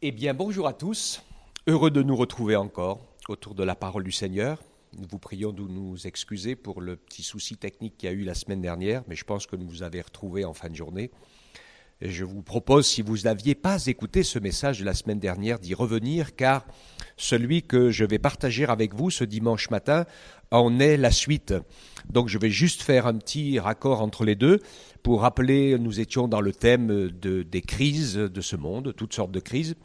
Eh bien, bonjour à tous. Heureux de nous retrouver encore autour de la parole du Seigneur. Nous vous prions de nous excuser pour le petit souci technique qu'il y a eu la semaine dernière, mais je pense que nous vous avez retrouvés en fin de journée. Et je vous propose, si vous n'aviez pas écouté ce message de la semaine dernière, d'y revenir, car celui que je vais partager avec vous ce dimanche matin en est la suite. Donc je vais juste faire un petit raccord entre les deux pour rappeler, nous étions dans le thème des crises de ce monde, toutes sortes de crises.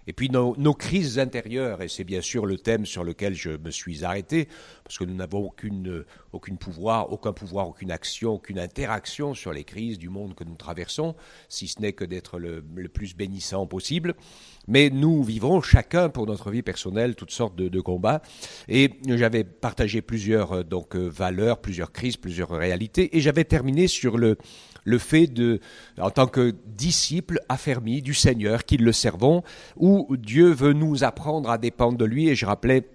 Et puis nos crises intérieures, et c'est bien sûr le thème sur lequel je me suis arrêté, parce que nous n'avons aucun pouvoir, aucune action, aucune interaction sur les crises du monde que nous traversons, si ce n'est que d'être le plus bénissant possible. Mais nous vivons chacun pour notre vie personnelle toutes sortes de combats. Et j'avais partagé plusieurs valeurs, plusieurs crises, plusieurs réalités, et j'avais terminé sur le fait en tant que disciples affermis du Seigneur, qui le servons, où Dieu veut nous apprendre à dépendre de lui. Et je rappelais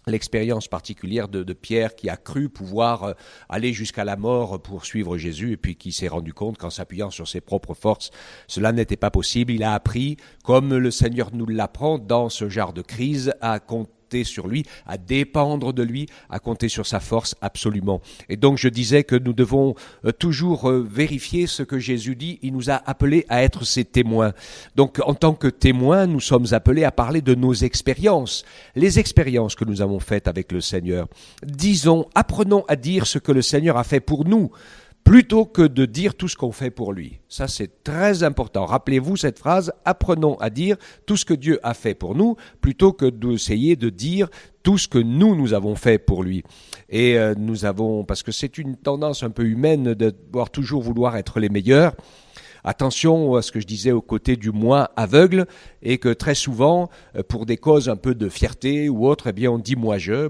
l'expérience particulière de Pierre qui a cru pouvoir aller jusqu'à la mort pour suivre Jésus et puis qui s'est rendu compte qu'en s'appuyant sur ses propres forces, cela n'était pas possible. Il a appris, comme le Seigneur nous l'apprend dans ce genre de crise, à compter sur lui, à dépendre de lui, à compter sur sa force absolument. Et donc je disais que nous devons toujours vérifier ce que Jésus dit. Il nous a appelés à être ses témoins. Donc en tant que témoins, nous sommes appelés à parler de nos expériences, les expériences que nous avons faites avec le Seigneur. Apprenons à dire ce que le Seigneur a fait pour nous, plutôt que de dire tout ce qu'on fait pour lui. Ça, c'est très important. Rappelez-vous cette phrase, apprenons à dire tout ce que Dieu a fait pour nous, plutôt que d'essayer de dire tout ce que nous avons fait pour lui. Et parce que c'est une tendance un peu humaine de toujours vouloir être les meilleurs. Attention à ce que je disais au côté du moi aveugle, et que très souvent, pour des causes un peu de fierté ou autre, eh bien on dit moi je.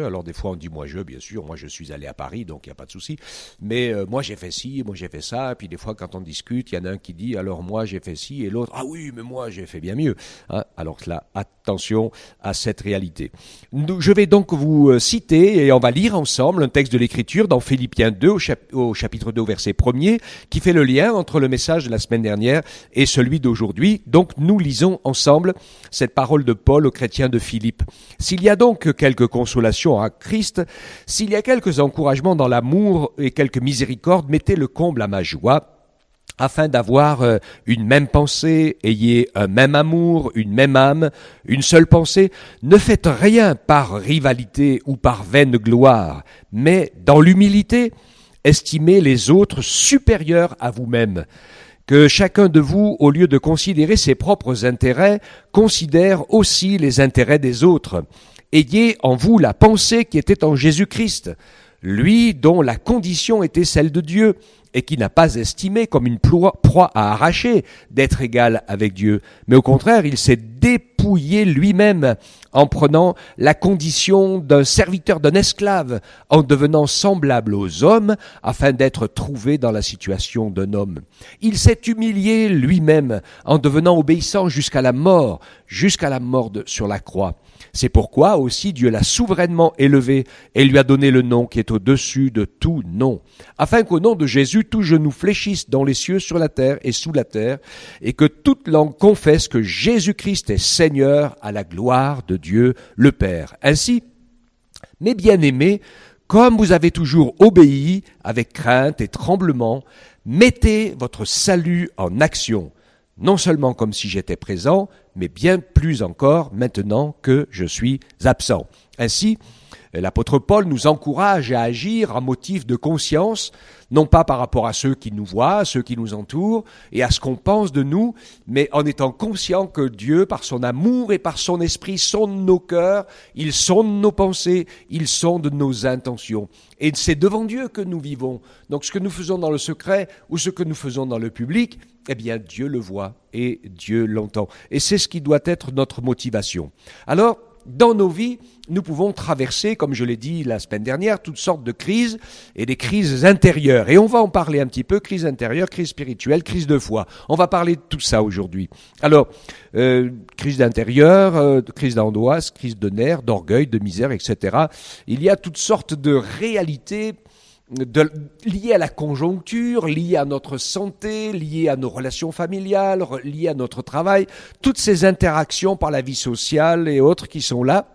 Alors des fois on dit moi je, bien sûr, moi je suis allé à Paris, donc il n'y a pas de souci. Mais moi j'ai fait ci, moi j'ai fait ça. Et puis des fois quand on discute, il y en a un qui dit alors moi j'ai fait ci, et l'autre ah oui mais moi j'ai fait bien mieux. Hein, alors là, attention à cette réalité. Je vais donc vous citer, et on va lire ensemble un texte de l'Écriture dans Philippiens 2 au chapitre 2 au verset 1er, qui fait le lien entre le message de la semaine dernière et celui d'aujourd'hui. Donc nous lisons ensemble cette parole de Paul aux chrétiens de Philippe. S'il y a donc quelques consolations à Christ, s'il y a quelques encouragements dans l'amour et quelques miséricordes, mettez le comble à ma joie, afin d'avoir une même pensée, ayez un même amour, une même âme, une seule pensée. Ne faites rien par rivalité ou par vaine gloire, mais dans l'humilité, estimez les autres supérieurs à vous-même. Que chacun de vous, au lieu de considérer ses propres intérêts, considère aussi les intérêts des autres. Ayez en vous la pensée qui était en Jésus-Christ, lui dont la condition était celle de Dieu, et qui n'a pas estimé comme une proie à arracher d'être égal avec Dieu, mais au contraire, il s'est dépouillé lui-même en prenant la condition d'un serviteur, d'un esclave, en devenant semblable aux hommes, afin d'être trouvé dans la situation d'un homme. Il s'est humilié lui-même en devenant obéissant jusqu'à la mort sur la croix. C'est pourquoi aussi Dieu l'a souverainement élevé et lui a donné le nom qui est au-dessus de tout nom, afin qu'au nom de Jésus, tout genou fléchisse dans les cieux, sur la terre et sous la terre, et que toute langue confesse que Jésus-Christ est Seigneur, à la gloire de Dieu le Père. Ainsi, mes bien-aimés, comme vous avez toujours obéi avec crainte et tremblement, mettez votre salut en action, non seulement comme si j'étais présent, mais bien plus encore maintenant que je suis absent. Ainsi, l'apôtre Paul nous encourage à agir en motif de conscience, non pas par rapport à ceux qui nous voient, à ceux qui nous entourent, et à ce qu'on pense de nous, mais en étant conscient que Dieu, par son amour et par son esprit, sonde nos cœurs, il sonde nos pensées, il sonde nos intentions. Et c'est devant Dieu que nous vivons. Donc ce que nous faisons dans le secret ou ce que nous faisons dans le public, eh bien Dieu le voit et Dieu l'entend. Et c'est ce qui doit être notre motivation. Alors, dans nos vies, nous pouvons traverser, comme je l'ai dit la semaine dernière, toutes sortes de crises et des crises intérieures. Et on va en parler un petit peu, crise intérieure, crise spirituelle, crise de foi. On va parler de tout ça aujourd'hui. Alors, crise d'intérieur, crise d'angoisse, crise de nerfs, d'orgueil, de misère, etc. Il y a toutes sortes de réalités liées à la conjoncture, liées à notre santé, liées à nos relations familiales, liées à notre travail, toutes ces interactions par la vie sociale et autres qui sont là.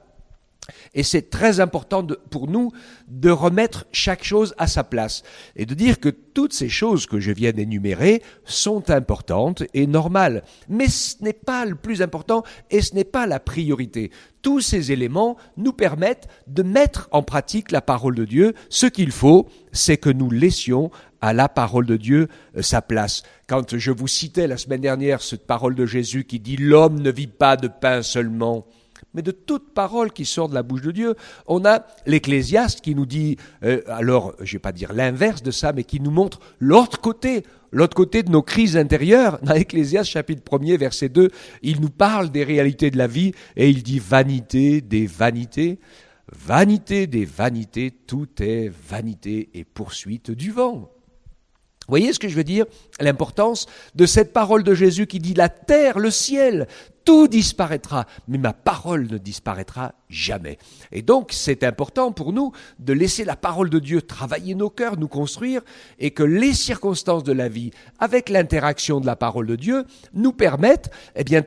Et c'est très important pour nous de remettre chaque chose à sa place et de dire que toutes ces choses que je viens d'énumérer sont importantes et normales. Mais ce n'est pas le plus important et ce n'est pas la priorité. Tous ces éléments nous permettent de mettre en pratique la parole de Dieu. Ce qu'il faut, c'est que nous laissions à la parole de Dieu sa place. Quand je vous citais la semaine dernière cette parole de Jésus qui dit « L'homme ne vit pas de pain seulement », mais de toute parole qui sort de la bouche de Dieu. On a l'Ecclésiaste qui nous dit, alors je ne vais pas dire l'inverse de ça, mais qui nous montre l'autre côté de nos crises intérieures. Dans l'Ecclésiaste chapitre 1er, verset 2, il nous parle des réalités de la vie et il dit vanité des vanités, tout est vanité et poursuite du vent. Vous voyez ce que je veux dire? L'importance de cette parole de Jésus qui dit la terre, le ciel, tout disparaîtra, mais ma parole ne disparaîtra jamais. Et donc, c'est important pour nous de laisser la parole de Dieu travailler nos cœurs, nous construire, et que les circonstances de la vie, avec l'interaction de la parole de Dieu, nous permettent,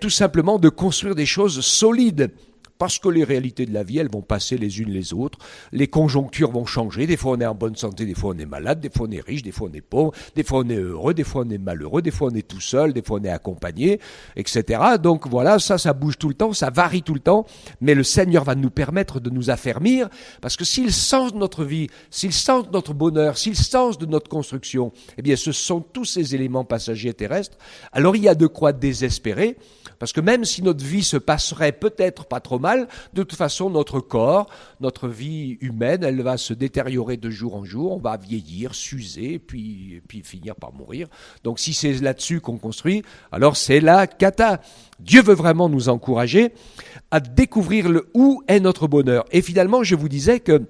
tout simplement de construire des choses solides. Parce que les réalités de la vie, elles vont passer les unes les autres. Les conjonctures vont changer. Des fois, on est en bonne santé, des fois, on est malade, des fois, on est riche, des fois, on est pauvre, des fois, on est heureux, des fois, on est malheureux, des fois, on est tout seul, des fois, on est accompagné, etc. Donc, voilà, ça bouge tout le temps, ça varie tout le temps. Mais le Seigneur va nous permettre de nous affermir parce que si le sens de notre vie, si le sens de notre bonheur, si le sens de notre construction, ce sont tous ces éléments passagers terrestres, alors il y a de quoi désespérer. Parce que même si notre vie se passerait peut-être pas trop mal, de toute façon, notre corps, notre vie humaine, elle va se détériorer de jour en jour, on va vieillir, s'user, puis finir par mourir. Donc si c'est là-dessus qu'on construit, alors c'est la cata. Dieu veut vraiment nous encourager à découvrir où est notre bonheur. Et finalement, je vous disais que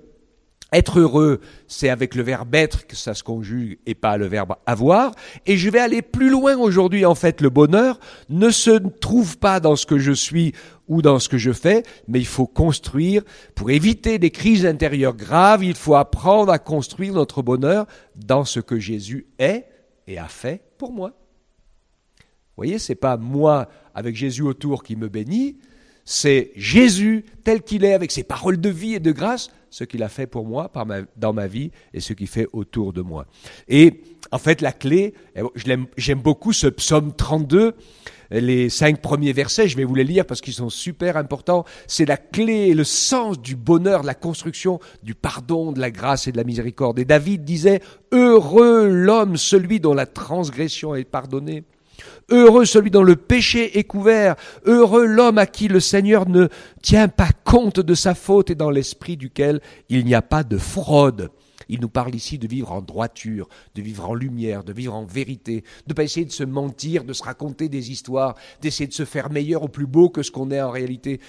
être heureux, c'est avec le verbe être que ça se conjugue et pas le verbe avoir. Et je vais aller plus loin aujourd'hui. En fait, le bonheur ne se trouve pas dans ce que je suis ou dans ce que je fais, mais il faut construire. Pour éviter des crises intérieures graves, il faut apprendre à construire notre bonheur dans ce que Jésus est et a fait pour moi. Vous voyez, c'est pas moi avec Jésus autour qui me bénit, c'est Jésus tel qu'il est avec ses paroles de vie et de grâce, ce qu'il a fait pour moi dans ma vie et ce qu'il fait autour de moi. Et en fait, la clé, j'aime beaucoup ce psaume 32, les 5 premiers versets, je vais vous les lire parce qu'ils sont super importants. C'est la clé et le sens du bonheur, de la construction, du pardon, de la grâce et de la miséricorde. Et David disait « Heureux l'homme, celui dont la transgression est pardonnée. Heureux celui dont le péché est couvert. Heureux l'homme à qui le Seigneur ne tient pas compte de sa faute et dans l'esprit duquel il n'y a pas de fraude. » Il nous parle ici de vivre en droiture, de vivre en lumière, de vivre en vérité, de ne pas essayer de se mentir, de se raconter des histoires, d'essayer de se faire meilleur ou plus beau que ce qu'on est en réalité.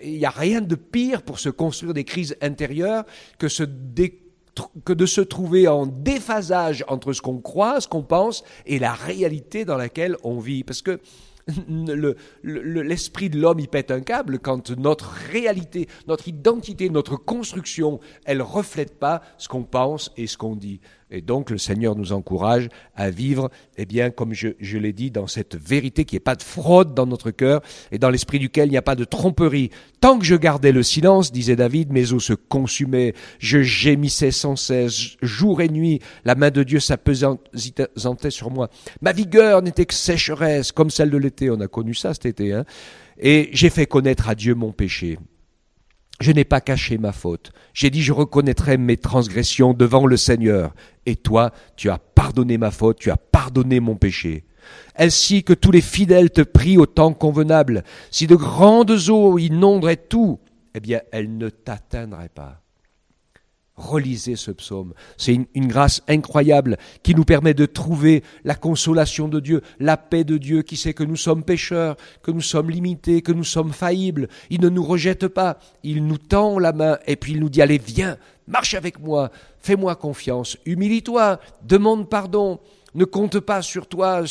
Il n'y a rien de pire pour se construire des crises intérieures que de se trouver en déphasage entre ce qu'on croit, ce qu'on pense et la réalité dans laquelle on vit. Parce que l'esprit de l'homme, il pète un câble quand notre réalité, notre identité, notre construction, elle reflète pas ce qu'on pense et ce qu'on dit. Et donc, le Seigneur nous encourage à vivre, comme je l'ai dit, dans cette vérité qui n'est pas de fraude dans notre cœur et dans l'esprit duquel il n'y a pas de tromperie. Tant que je gardais le silence, disait David, mes os se consumaient, je gémissais sans cesse, jour et nuit, la main de Dieu s'apesantait sur moi. Ma vigueur n'était que sécheresse, comme celle de l'été, on a connu ça cet été, Et j'ai fait connaître à Dieu mon péché. Je n'ai pas caché ma faute. J'ai dit, je reconnaîtrai mes transgressions devant le Seigneur. Et toi, tu as pardonné ma faute, tu as pardonné mon péché. Ainsi que tous les fidèles te prient au temps convenable. Si de grandes eaux inonderaient tout, elles ne t'atteindraient pas. Relisez ce psaume. C'est une grâce incroyable qui nous permet de trouver la consolation de Dieu, la paix de Dieu qui sait que nous sommes pécheurs, que nous sommes limités, que nous sommes faillibles. Il ne nous rejette pas, il nous tend la main et puis il nous dit « Allez, viens, marche avec moi, fais-moi confiance, humilie-toi, demande pardon, Ne compte pas sur toi,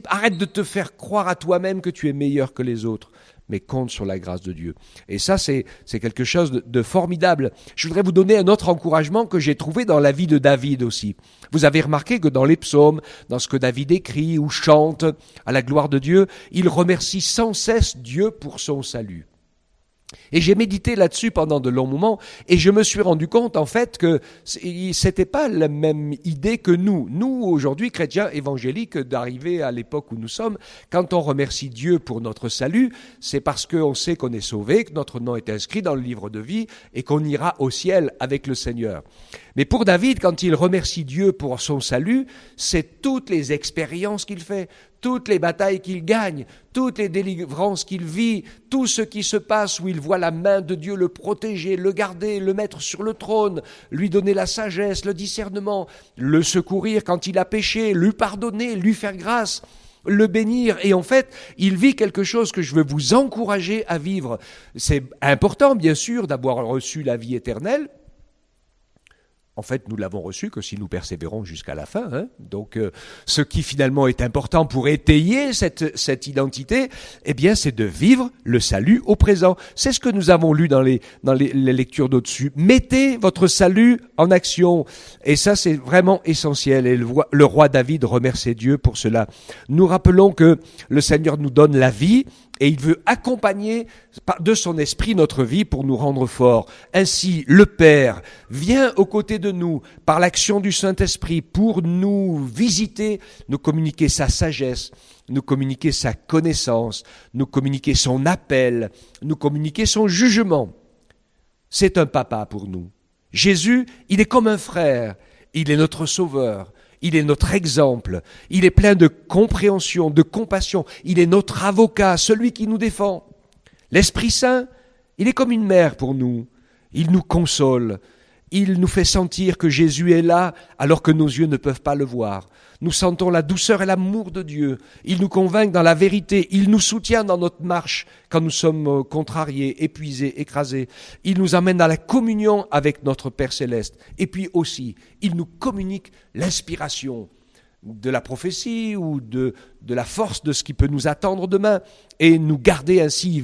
arrête de te faire croire à toi-même que tu es meilleur que les autres, mais compte sur la grâce de Dieu. Et ça, c'est quelque chose de formidable. Je voudrais vous donner un autre encouragement que j'ai trouvé dans la vie de David aussi. Vous avez remarqué que dans les psaumes, dans ce que David écrit ou chante à la gloire de Dieu, il remercie sans cesse Dieu pour son salut. Et j'ai médité là-dessus pendant de longs moments et je me suis rendu compte en fait que c'était pas la même idée que nous. Nous, aujourd'hui, chrétiens évangéliques, d'arriver à l'époque où nous sommes, quand on remercie Dieu pour notre salut, c'est parce qu'on sait qu'on est sauvé, que notre nom est inscrit dans le livre de vie et qu'on ira au ciel avec le Seigneur. Mais pour David, quand il remercie Dieu pour son salut, c'est toutes les expériences qu'il fait, toutes les batailles qu'il gagne, toutes les délivrances qu'il vit, tout ce qui se passe où il voit la main de Dieu le protéger, le garder, le mettre sur le trône, lui donner la sagesse, le discernement, le secourir quand il a péché, lui pardonner, lui faire grâce, le bénir. Et en fait, il vit quelque chose que je veux vous encourager à vivre. C'est important, bien sûr, d'avoir reçu la vie éternelle. En fait, nous l'avons reçu que si nous persévérons jusqu'à la fin. Donc, ce qui finalement est important pour étayer cette identité, eh bien, c'est de vivre le salut au présent. C'est ce que nous avons lu dans les lectures d'au-dessus. Mettez votre salut en action. Et ça, c'est vraiment essentiel. Et le roi David remerciait Dieu pour cela. Nous rappelons que le Seigneur nous donne la vie et il veut accompagner de son esprit notre vie pour nous rendre forts. Ainsi, le Père vient aux côtés de nous par l'action du Saint-Esprit pour nous visiter, nous communiquer sa sagesse, nous communiquer sa connaissance, nous communiquer son appel, nous communiquer son jugement. C'est un papa pour nous. Jésus, il est comme un frère, il est notre sauveur. Il est notre exemple, il est plein de compréhension, de compassion, il est notre avocat, celui qui nous défend. L'Esprit Saint, il est comme une mère pour nous, il nous console, il nous fait sentir que Jésus est là alors que nos yeux ne peuvent pas le voir. Nous sentons la douceur et l'amour de Dieu, il nous convainc dans la vérité, il nous soutient dans notre marche quand nous sommes contrariés, épuisés, écrasés. Il nous amène à la communion avec notre Père Céleste. Et puis aussi, il nous communique l'inspiration de la prophétie ou de la force de ce qui peut nous attendre demain et nous garder ainsi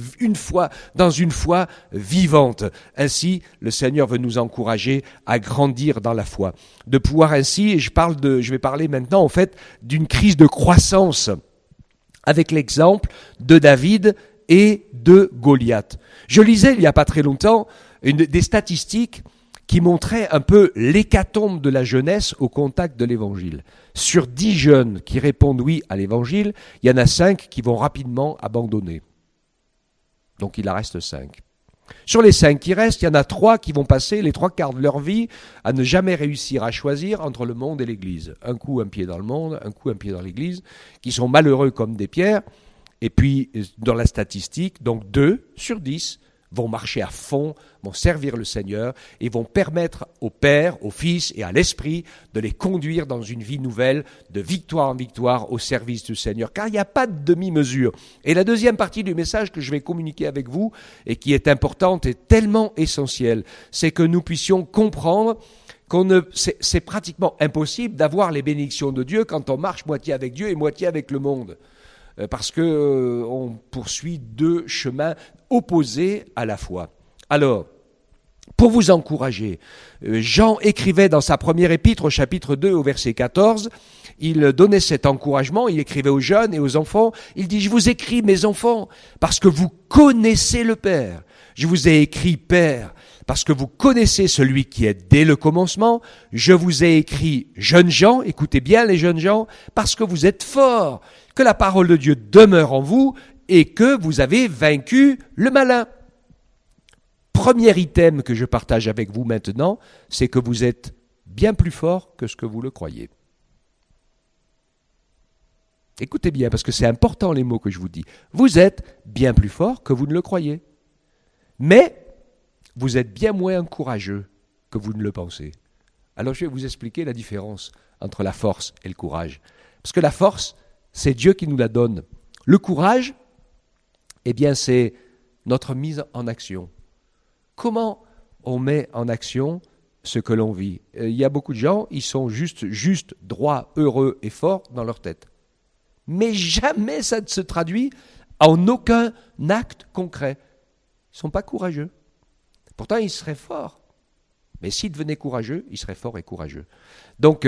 dans une foi vivante. Ainsi, le Seigneur veut nous encourager à grandir dans la foi. De pouvoir ainsi, et je vais parler maintenant en fait d'une crise de croissance avec l'exemple de David et de Goliath. Je lisais il n'y a pas très longtemps des statistiques qui montrait un peu l'hécatombe de la jeunesse au contact de l'Évangile. Sur 10 jeunes qui répondent oui à l'Évangile, il y en a 5 qui vont rapidement abandonner. Donc il en reste 5. Sur les 5 qui restent, il y en a 3 qui vont passer les 3 quarts de leur vie à ne jamais réussir à choisir entre le monde et l'Église. Un coup un pied dans le monde, un coup un pied dans l'Église, qui sont malheureux comme des pierres. Et puis dans la statistique, donc 2 sur 10 vont marcher à fond, vont servir le Seigneur et vont permettre au Père, au Fils et à l'Esprit de les conduire dans une vie nouvelle, de victoire en victoire au service du Seigneur. Car il n'y a pas de demi-mesure. Et la deuxième partie du message que je vais communiquer avec vous et qui est importante et tellement essentielle, c'est que nous puissions comprendre c'est pratiquement impossible d'avoir les bénédictions de Dieu quand on marche moitié avec Dieu et moitié avec le monde. Parce que on poursuit 2 chemins opposés à la fois. Alors, pour vous encourager, Jean écrivait dans sa première épître au chapitre 2 au verset 14, il donnait cet encouragement, il écrivait aux jeunes et aux enfants, il dit « Je vous écris mes enfants parce que vous connaissez le Père. Je vous ai écrit Père parce que vous connaissez celui qui est dès le commencement. Je vous ai écrit jeunes gens, écoutez bien les jeunes gens, parce que vous êtes forts, que la parole de Dieu demeure en vous et que vous avez vaincu le malin. » Premier item que je partage avec vous maintenant, c'est que vous êtes bien plus fort que ce que vous le croyez. Écoutez bien, parce que c'est important les mots que je vous dis. Vous êtes bien plus fort que vous ne le croyez. Mais vous êtes bien moins courageux que vous ne le pensez. Alors je vais vous expliquer la différence entre la force et le courage. Parce que la force, c'est Dieu qui nous la donne. Le courage, eh bien c'est notre mise en action. Comment on met en action ce que l'on vit. Il y a beaucoup de gens, ils sont juste, droits, heureux et forts dans leur tête. Mais jamais ça ne se traduit en aucun acte concret. Ils ne sont pas courageux. Pourtant, ils seraient forts. Mais s'ils devenaient courageux, ils seraient forts et courageux. Donc,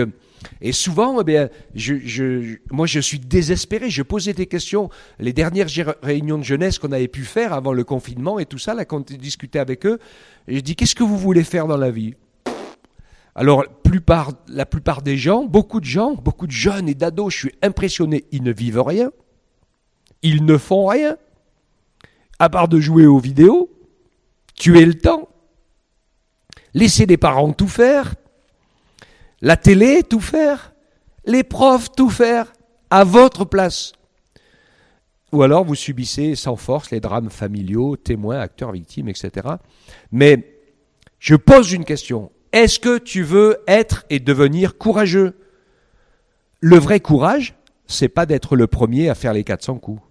et souvent, moi je suis désespéré. Je posais des questions. Les dernières réunions de jeunesse qu'on avait pu faire avant le confinement et tout ça, là, quand on discutait avec eux, et je dis, qu'est-ce que vous voulez faire dans la vie ? Alors, la plupart des gens, beaucoup de jeunes et d'ados, je suis impressionné, ils ne vivent rien. Ils ne font rien, à part de jouer aux vidéos, tuer le temps, laisser les parents tout faire, la télé tout faire, les profs tout faire, à votre place. Ou alors vous subissez sans force les drames familiaux, témoins, acteurs, victimes, etc. Mais je pose une question. Est-ce que tu veux être et devenir courageux ? Le vrai courage, c'est pas d'être le premier à faire les 400 coups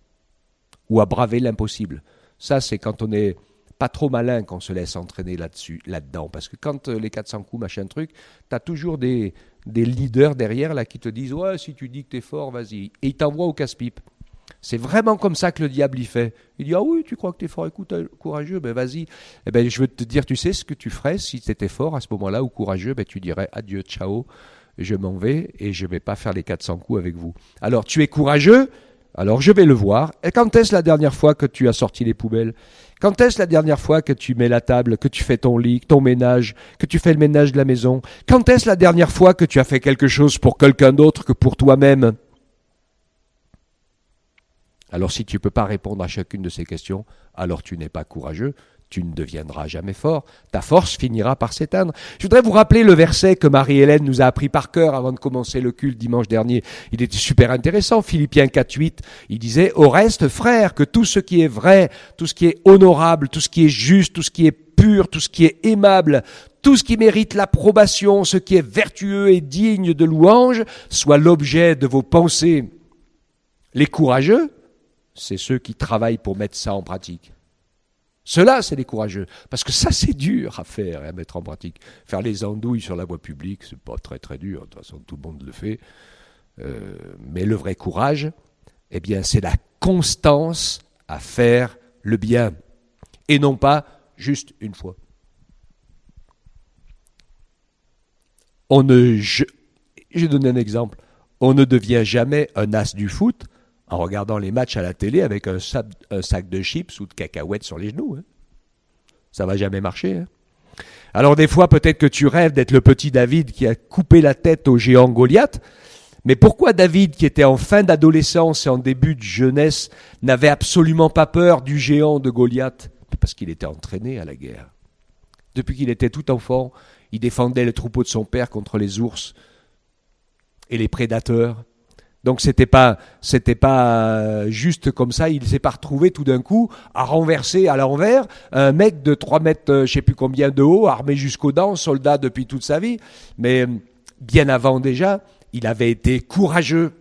ou à braver l'impossible. Ça, c'est quand on n'est pas trop malin qu'on se laisse entraîner là-dedans. Parce que quand les 400 coups, machin truc, t'as toujours des leaders derrière là qui te disent « Ouais, si tu dis que t'es fort, vas-y ». Et ils t'envoient au casse-pipe. C'est vraiment comme ça que le diable y fait. Il dit « Ah oui, tu crois que t'es fort et courageux, ben vas-y ». Eh ben je veux te dire, tu sais ce que tu ferais si t'étais fort à ce moment-là ou courageux, ben tu dirais « Adieu, ciao, je m'en vais et je vais pas faire les 400 coups avec vous ». Alors tu es courageux, alors je vais le voir. Et quand est-ce la dernière fois que tu as sorti les poubelles ? Quand est-ce la dernière fois que tu mets la table, que tu fais ton lit, ton ménage, que tu fais le ménage de la maison ? Quand est-ce la dernière fois que tu as fait quelque chose pour quelqu'un d'autre que pour toi-même ? Alors si tu ne peux pas répondre à chacune de ces questions, alors tu n'es pas courageux, tu ne deviendras jamais fort, ta force finira par s'éteindre. Je voudrais vous rappeler le verset que Marie-Hélène nous a appris par cœur avant de commencer le culte dimanche dernier. Il était super intéressant, Philippiens 4:8. Il disait « Au reste, frères, que tout ce qui est vrai, tout ce qui est honorable, tout ce qui est juste, tout ce qui est pur, tout ce qui est aimable, tout ce qui mérite l'approbation, ce qui est vertueux et digne de louange, soit l'objet de vos pensées. » Les courageux, c'est ceux qui travaillent pour mettre ça en pratique. Ceux-là, c'est les courageux. Parce que ça, c'est dur à faire et à mettre en pratique. Faire les andouilles sur la voie publique, c'est pas très très dur. De toute façon, tout le monde le fait. Mais le vrai courage, eh bien, c'est la constance à faire le bien. Et non pas juste une fois. J'ai donné un exemple. On ne devient jamais un as du foot en regardant les matchs à la télé avec un sac de chips ou de cacahuètes sur les genoux. Ça va jamais marcher. Alors des fois, peut-être que tu rêves d'être le petit David qui a coupé la tête au géant Goliath. Mais pourquoi David, qui était en fin d'adolescence et en début de jeunesse, n'avait absolument pas peur du géant de Goliath ? Parce qu'il était entraîné à la guerre. Depuis qu'il était tout enfant, il défendait le troupeau de son père contre les ours et les prédateurs. Donc c'était pas juste comme ça, il s'est pas retrouvé tout d'un coup à renverser à l'envers un mec de 3 mètres, je sais plus combien de haut, armé jusqu'aux dents, soldat depuis toute sa vie. Mais bien avant déjà, il avait été courageux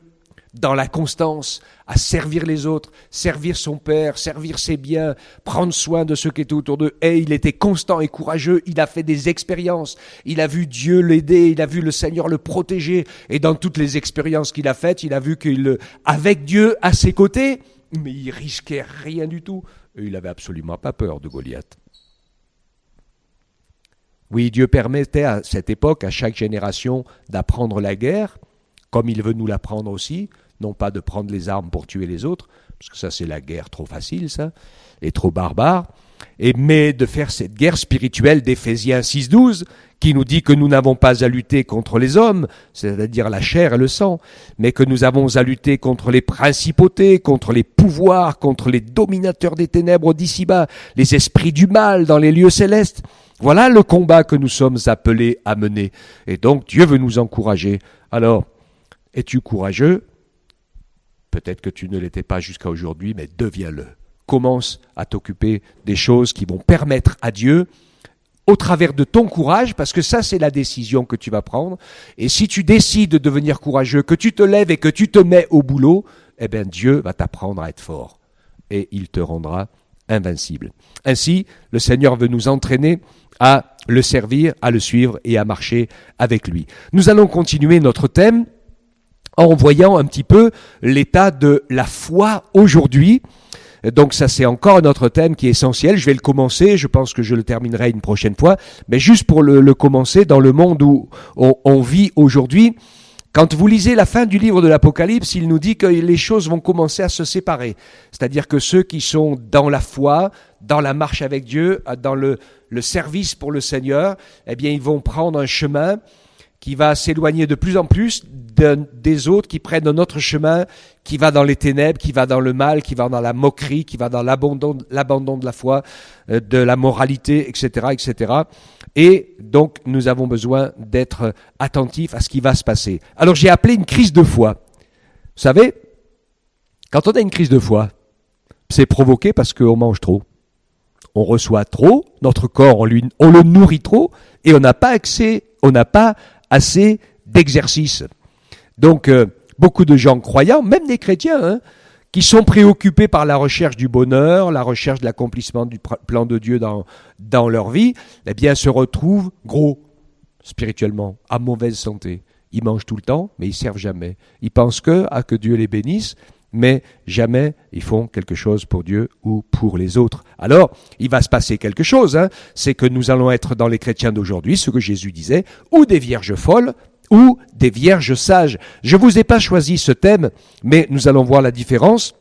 dans la constance, à servir les autres, servir son père, servir ses biens, prendre soin de ceux qui étaient autour d'eux. Et il était constant et courageux, il a fait des expériences, il a vu Dieu l'aider, il a vu le Seigneur le protéger. Et dans toutes les expériences qu'il a faites, il a vu qu'avec Dieu à ses côtés, mais il risquait rien du tout. Et il n'avait absolument pas peur de Goliath. Oui, Dieu permettait à cette époque, à chaque génération, d'apprendre la guerre, comme il veut nous l'apprendre aussi, non pas de prendre les armes pour tuer les autres, parce que ça c'est la guerre trop facile, ça, et trop barbare, mais de faire cette guerre spirituelle d'Éphésiens 6:12, qui nous dit que nous n'avons pas à lutter contre les hommes, c'est-à-dire la chair et le sang, mais que nous avons à lutter contre les principautés, contre les pouvoirs, contre les dominateurs des ténèbres d'ici-bas, les esprits du mal dans les lieux célestes. Voilà le combat que nous sommes appelés à mener. Et donc Dieu veut nous encourager. Alors, es-tu courageux ? Peut-être que tu ne l'étais pas jusqu'à aujourd'hui, mais deviens-le. Commence à t'occuper des choses qui vont permettre à Dieu, au travers de ton courage, parce que ça c'est la décision que tu vas prendre, et si tu décides de devenir courageux, que tu te lèves et que tu te mets au boulot, eh bien Dieu va t'apprendre à être fort, et il te rendra invincible. Ainsi, le Seigneur veut nous entraîner à le servir, à le suivre et à marcher avec lui. Nous allons continuer notre thème en voyant un petit peu l'état de la foi aujourd'hui. Donc ça, c'est encore notre thème qui est essentiel. Je vais le commencer, je pense que je le terminerai une prochaine fois, mais juste pour le commencer, dans le monde où on vit aujourd'hui, quand vous lisez la fin du livre de l'Apocalypse, il nous dit que les choses vont commencer à se séparer. C'est-à-dire que ceux qui sont dans la foi, dans la marche avec Dieu, dans le service pour le Seigneur, eh bien, ils vont prendre un chemin qui va s'éloigner de plus en plus des autres qui prennent un autre chemin, qui va dans les ténèbres, qui va dans le mal, qui va dans la moquerie, qui va dans l'abandon de la foi, de la moralité, etc., etc. Et donc, nous avons besoin d'être attentifs à ce qui va se passer. Alors, j'ai appelé une crise de foi. Vous savez, quand on a une crise de foi, c'est provoqué parce qu'on mange trop. On reçoit trop, notre corps, on le nourrit trop, et on n'a pas assez d'exercice. Donc, beaucoup de gens croyants, même des chrétiens, qui sont préoccupés par la recherche du bonheur, la recherche de l'accomplissement du plan de Dieu dans leur vie, eh bien, se retrouvent gros, spirituellement, à mauvaise santé. Ils mangent tout le temps, mais ils servent jamais. Ils pensent que Dieu les bénisse, mais jamais ils font quelque chose pour Dieu ou pour les autres. Alors, il va se passer quelque chose, c'est que nous allons être dans les chrétiens d'aujourd'hui, ce que Jésus disait, ou des vierges folles, ou des vierges sages. Je ne vous ai pas choisi ce thème, mais nous allons voir la différence.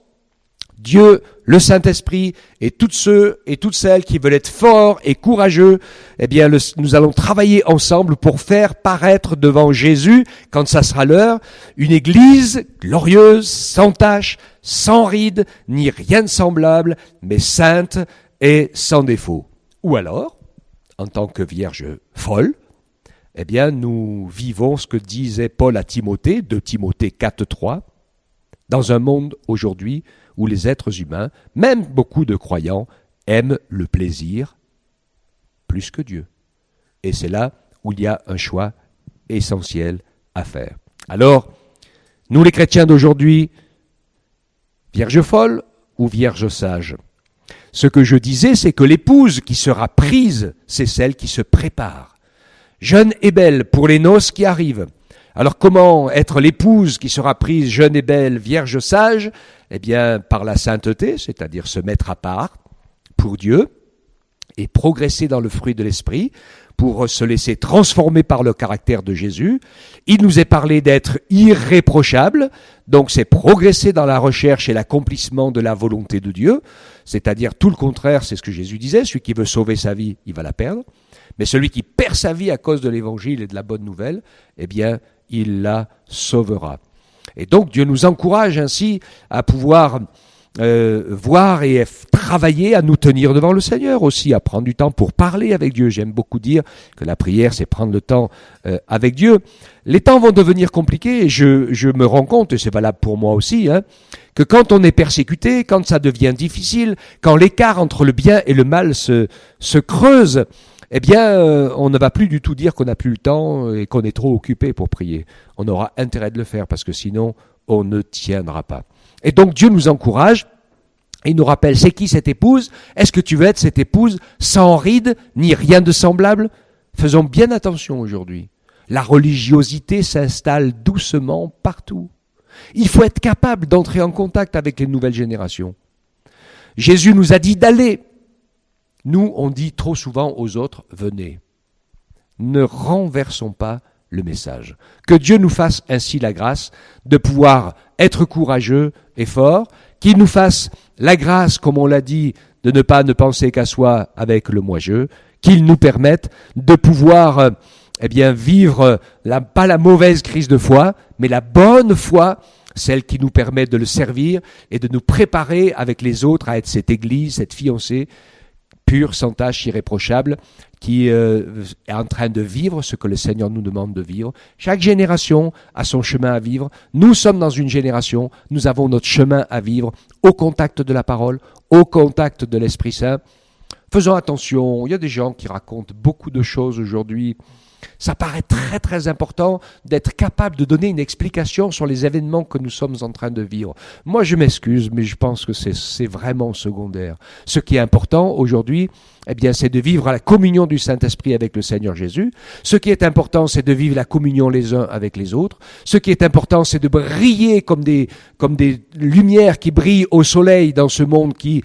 Dieu, le Saint-Esprit et tous ceux et toutes celles qui veulent être forts et courageux, eh bien, nous allons travailler ensemble pour faire paraître devant Jésus, quand ça sera l'heure, une église glorieuse, sans tache, sans ride, ni rien de semblable, mais sainte et sans défaut. Ou alors, en tant que vierge folle, eh bien, nous vivons ce que disait Paul à Timothée, de Timothée 4.3, dans un monde aujourd'hui où les êtres humains, même beaucoup de croyants, aiment le plaisir plus que Dieu. Et c'est là où il y a un choix essentiel à faire. Alors, nous les chrétiens d'aujourd'hui, vierge folle ou vierge sage? Ce que je disais, c'est que l'épouse qui sera prise, c'est celle qui se prépare. Jeune et belle pour les noces qui arrivent. Alors comment être l'épouse qui sera prise jeune et belle, vierge sage? Eh bien, par la sainteté, c'est-à-dire se mettre à part pour Dieu et progresser dans le fruit de l'esprit pour se laisser transformer par le caractère de Jésus. Il nous est parlé d'être irréprochable, donc c'est progresser dans la recherche et l'accomplissement de la volonté de Dieu, c'est-à-dire tout le contraire, c'est ce que Jésus disait, celui qui veut sauver sa vie, il va la perdre. Mais celui qui perd sa vie à cause de l'évangile et de la bonne nouvelle, eh bien, il la sauvera. Et donc, Dieu nous encourage ainsi à pouvoir voir et travailler à nous tenir devant le Seigneur aussi, à prendre du temps pour parler avec Dieu. J'aime beaucoup dire que la prière, c'est prendre le temps avec Dieu. Les temps vont devenir compliqués et je me rends compte, et c'est valable pour moi aussi, que quand on est persécuté, quand ça devient difficile, quand l'écart entre le bien et le mal se creuse, eh bien, on ne va plus du tout dire qu'on n'a plus le temps et qu'on est trop occupé pour prier. On aura intérêt de le faire parce que sinon, on ne tiendra pas. Et donc, Dieu nous encourage et il nous rappelle, c'est qui cette épouse? Est-ce que tu veux être cette épouse sans ride ni rien de semblable? Faisons bien attention aujourd'hui. La religiosité s'installe doucement partout. Il faut être capable d'entrer en contact avec les nouvelles générations. Jésus nous a dit d'aller. Nous, on dit trop souvent aux autres, venez. Ne renversons pas le message. Que Dieu nous fasse ainsi la grâce de pouvoir être courageux et fort, qu'il nous fasse la grâce, comme on l'a dit, de ne penser qu'à soi avec le moi-je, qu'il nous permette de pouvoir vivre pas la mauvaise crise de foi, mais la bonne foi, celle qui nous permet de le servir et de nous préparer avec les autres à être cette église, cette fiancée, pure, sans tache, irréprochable, qui est en train de vivre ce que le Seigneur nous demande de vivre. Chaque génération a son chemin à vivre. Nous sommes dans une génération, nous avons notre chemin à vivre au contact de la parole, au contact de l'Esprit Saint. Faisons attention, il y a des gens qui racontent beaucoup de choses aujourd'hui. Ça paraît très très important d'être capable de donner une explication sur les événements que nous sommes en train de vivre. Moi je m'excuse, mais je pense que c'est vraiment secondaire. Ce qui est important aujourd'hui, eh bien, c'est de vivre la communion du Saint-Esprit avec le Seigneur Jésus. Ce qui est important, c'est de vivre la communion les uns avec les autres. Ce qui est important, c'est de briller comme des lumières qui brillent au soleil dans ce monde qui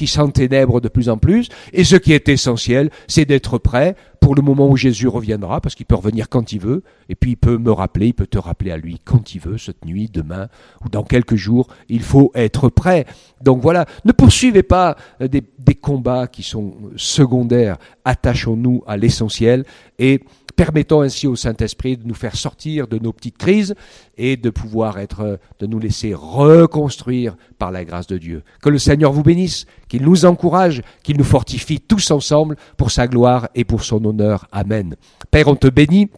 s'enténèbre de plus en plus. Et ce qui est essentiel, c'est d'être prêt pour le moment où Jésus reviendra, parce qu'il peut revenir quand il veut, et puis il peut me rappeler, il peut te rappeler à lui quand il veut, cette nuit, demain, ou dans quelques jours. Il faut être prêt. Donc voilà, ne poursuivez pas des combats qui sont secondaires. Attachons-nous à l'essentiel et permettons ainsi au Saint-Esprit de nous faire sortir de nos petites crises et de de nous laisser reconstruire par la grâce de Dieu. Que le Seigneur vous bénisse, qu'il nous encourage, qu'il nous fortifie tous ensemble pour sa gloire et pour son honneur. Amen. Père, on te bénit.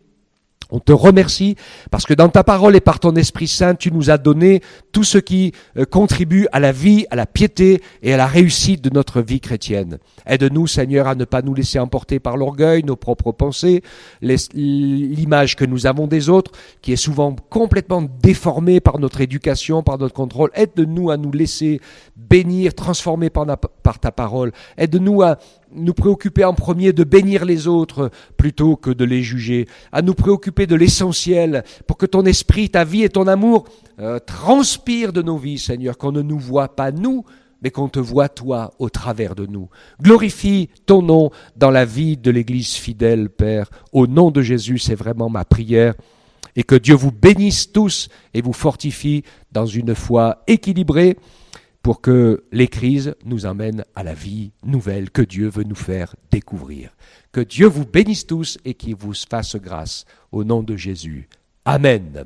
On te remercie parce que dans ta parole et par ton Esprit Saint, tu nous as donné tout ce qui contribue à la vie, à la piété et à la réussite de notre vie chrétienne. Aide-nous, Seigneur, à ne pas nous laisser emporter par l'orgueil, nos propres pensées, l'image que nous avons des autres, qui est souvent complètement déformée par notre éducation, par notre contrôle. Aide-nous à nous laisser bénir, transformer par ta parole. Aide-nous à nous préoccuper en premier de bénir les autres plutôt que de les juger, à nous préoccuper de l'essentiel pour que ton esprit, ta vie et ton amour transpirent de nos vies, Seigneur, qu'on ne nous voit pas nous, mais qu'on te voit toi au travers de nous. Glorifie ton nom dans la vie de l'Église fidèle, Père. Au nom de Jésus, c'est vraiment ma prière. Et que Dieu vous bénisse tous et vous fortifie dans une foi équilibrée, pour que les crises nous emmènent à la vie nouvelle que Dieu veut nous faire découvrir. Que Dieu vous bénisse tous et qu'il vous fasse grâce. Au nom de Jésus. Amen.